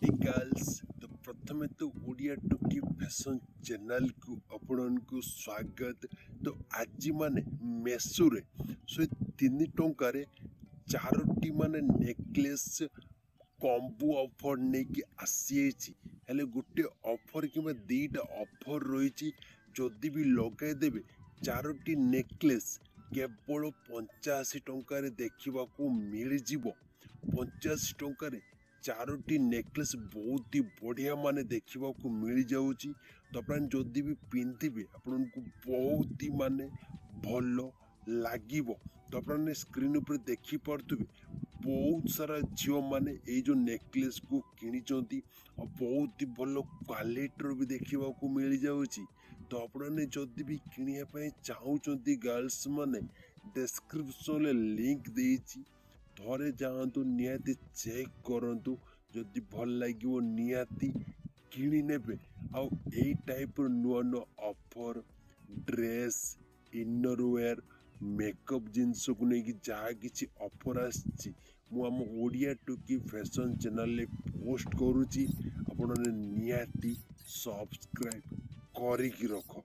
हे girls तो प्रथमे तो ओडिया टुकी फैशन चैनल को आपण को स्वागत। तो आज माने मेसुरे 103 चारोटी माने नेकलेस कॉम्बो ऑफर नेकी आसी हेले गोटे ऑफर कि दीटा ऑफर रही जदि भी लगे देवे चारोटी नेकलेस केवल 85 टंकार देखा मिल जाव 85 टंकार चारोटी नेकलेस बहुत ही बढ़िया माने देखा मिल जाऊँगी। तो आप जदि भी पिंधे आपन को बहुत ही माने भल लगे। तो आपने स्क्रीन पर देखिपे बहुत सारा झील मैंने ये जो नेकलेस को किनी और बहुत ही भल क्वालिटी भी देखा मिल जाऊँगी। तो आपने जदि भी किणा चाहते गर्ल्स माने डिस्क्रिप्शन लिंक देती थरे जातु निहाती चेक करतु जदि भल लगे निहाती किणी नेबे। आउ ए टाइप नुआ नुआ ऑफर ड्रेस इनरवेयर मेकअप जिनस को लेकिन जहाँ किसी ऑफर आसी आम ओडिया टुकी फैशन चैनल पोस्ट करुच्ची। आपने निहाती सब्सक्राइब करिकी रख।